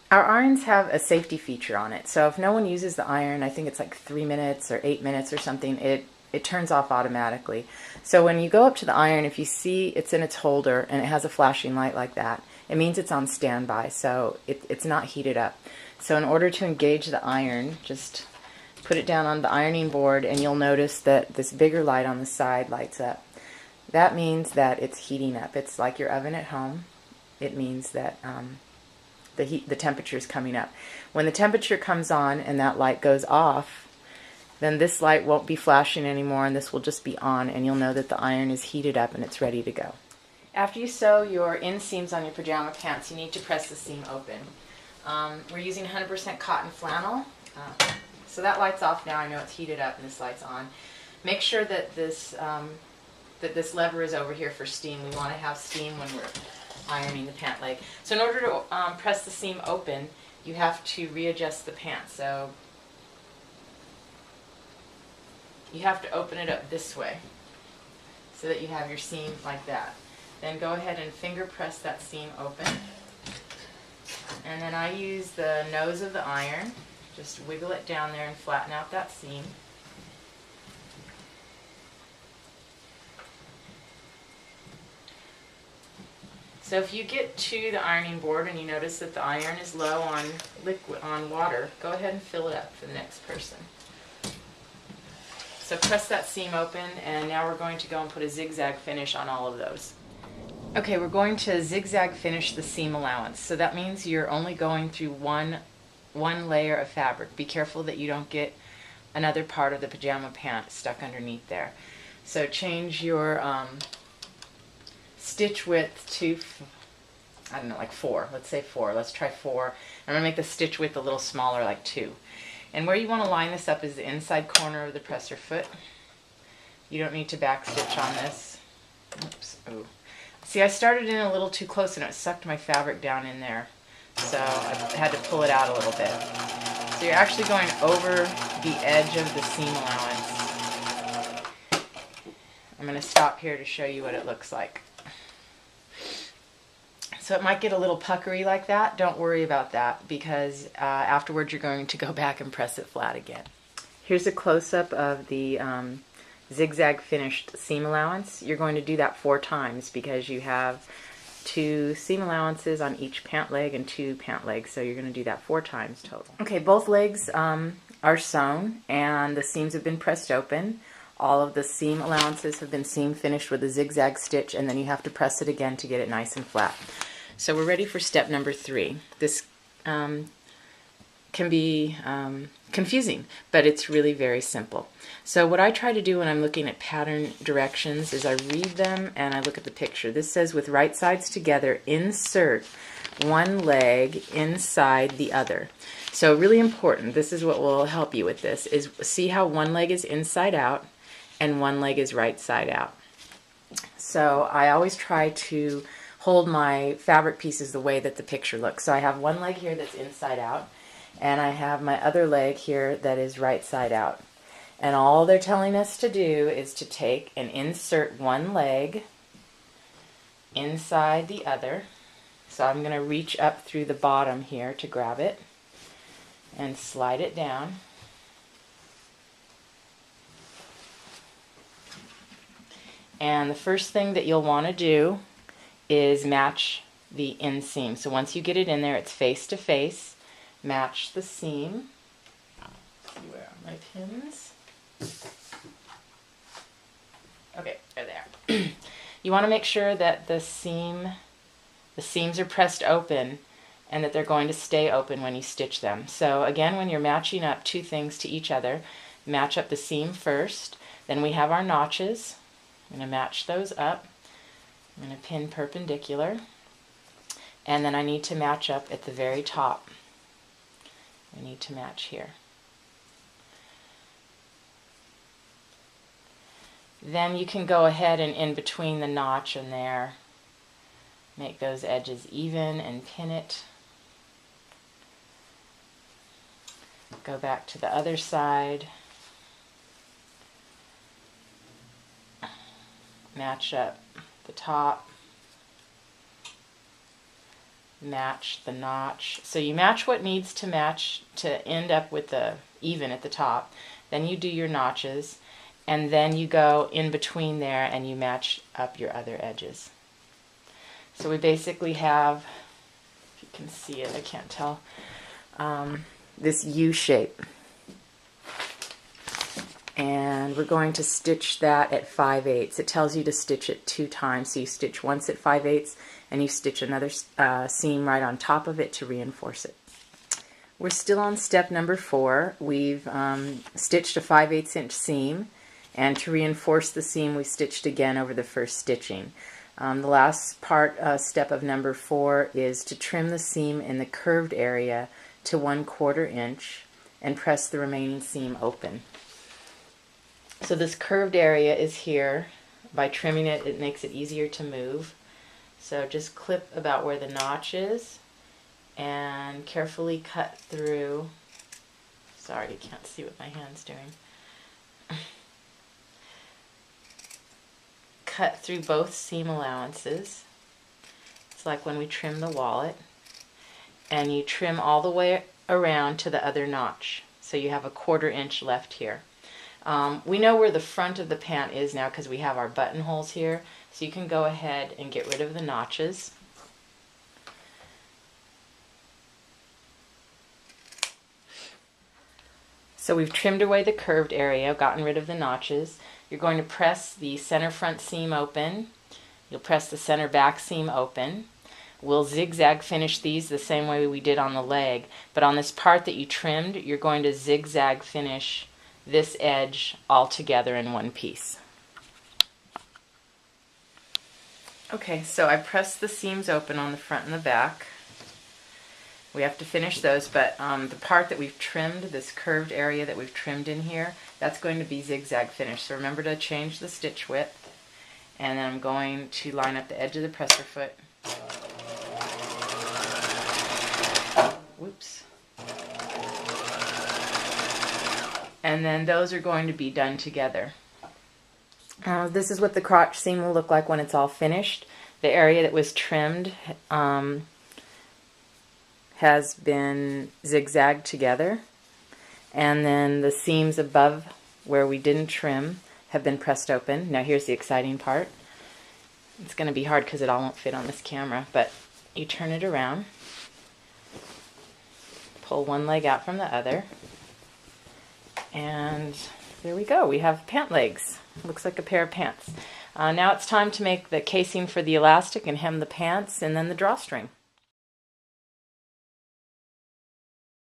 Our irons have a safety feature on it, so if no one uses the iron, I think it's like 3 minutes or 8 minutes or something, it turns off automatically. So when you go up to the iron, if you see it's in its holder and it has a flashing light like that, it means it's on standby, so it's not heated up. So in order to engage the iron, just put it down on the ironing board and you'll notice that this bigger light on the side lights up. That means that it's heating up. It's like your oven at home. It means that the temperature is coming up. When the temperature comes on and that light goes off, then this light won't be flashing anymore and this will just be on, and you'll know that the iron is heated up and it's ready to go. After you sew your inseams on your pajama pants, you need to press the seam open. We're using 100% cotton flannel. So that light's off now. I know it's heated up and this light's on. Make sure that this lever is over here for steam. We want to have steam when we're ironing the pant leg. So in order to press the seam open, you have to readjust the pant. So you have to open it up this way so that you have your seam like that. Then go ahead and finger press that seam open. And then I use the nose of the iron. Just wiggle it down there and flatten out that seam. So if you get to the ironing board and you notice that the iron is low on water, go ahead and fill it up for the next person. So press that seam open, and now we're going to go and put a zigzag finish on all of those. Okay, we're going to zigzag finish the seam allowance. So that means you're only going through one layer of fabric. Be careful that you don't get another part of the pajama pant stuck underneath there. So change your stitch width to, I don't know, like 4. Let's say 4. Let's try 4. I'm going to make the stitch width a little smaller, like 2. And where you want to line this up is the inside corner of the presser foot. You don't need to back stitch on this. Oops. Oh. See, I started in a little too close and it sucked my fabric down in there. So I had to pull it out a little bit. So you're actually going over the edge of the seam allowance. I'm going to stop here to show you what it looks like. So it might get a little puckery like that. Don't worry about that, because afterwards you're going to go back and press it flat again. Here's a close-up of the zigzag finished seam allowance. You're going to do that 4 times because you have 2 seam allowances on each pant leg and 2 pant legs, so you're going to do that 4 times total. Okay, both legs are sewn and the seams have been pressed open. All of the seam allowances have been seam finished with a zigzag stitch, and then you have to press it again to get it nice and flat. So we're ready for step number 3. This can be confusing, but it's really very simple. So what I try to do when I'm looking at pattern directions is I read them and I look at the picture. This says, with right sides together, insert one leg inside the other. So really important, this is what will help you with this, is see how one leg is inside out and one leg is right side out. So I always try to hold my fabric pieces the way that the picture looks. So I have one leg here that's inside out, and I have my other leg here that is right side out. And all they're telling us to do is to take and insert one leg inside the other. So I'm going to reach up through the bottom here to grab it and slide it down. And the first thing that you'll want to do is match the inseam. So once you get it in there, it's face to face. Match the seam. Let's see, where are my pins? Okay, they're there. You want to make sure that the seams are pressed open and that they're going to stay open when you stitch them. So again, when you're matching up 2 things to each other, match up the seam first. Then we have our notches. I'm going to match those up. I'm going to pin perpendicular, and then I need to match up at the very top. I need to match here. Then you can go ahead and in between the notch and there, make those edges even and pin it. Go back to the other side. Match up the top, match the notch. So you match what needs to match to end up with the even at the top. Then you do your notches, and then you go in between there and you match up your other edges. So we basically have, if you can see it, I can't tell, this U shape. And we're going to stitch that at 5/8. It tells you to stitch it 2 times. So you stitch once at 5/8 and you stitch another seam right on top of it to reinforce it. We're still on step number 4. We've stitched a 5/8 inch seam, and to reinforce the seam we stitched again over the first stitching. The last step of number 4 is to trim the seam in the curved area to 1/4 inch and press the remaining seam open. So this curved area is here. By trimming it, it makes it easier to move. So just clip about where the notch is and carefully cut through. Sorry, you can't see what my hand's doing. Cut through both seam allowances. It's like when we trim the wallet. And you trim all the way around to the other notch. So you have a 1/4 inch left here. We know where the front of the pant is now because we have our buttonholes here. So you can go ahead and get rid of the notches. So we've trimmed away the curved area, gotten rid of the notches. You're going to press the center front seam open. You'll press the center back seam open. We'll zigzag finish these the same way we did on the leg, but on this part that you trimmed, you're going to zigzag finish this edge all together in one piece. Okay, so I pressed the seams open on the front and the back. We have to finish those, but the part that we've trimmed, this curved area that we've trimmed in here, that's going to be zigzag finish. So remember to change the stitch width, and then I'm going to line up the edge of the presser foot. Whoops. And then those are going to be done together. This is what the crotch seam will look like when it's all finished. The area that was trimmed has been zigzagged together, and then the seams above where we didn't trim have been pressed open. Now here's the exciting part. It's going to be hard because it all won't fit on this camera, but you turn it around, pull one leg out from the other, and there we go. We have pant legs. Looks like a pair of pants. Now it's time to make the casing for the elastic and hem the pants and then the drawstring.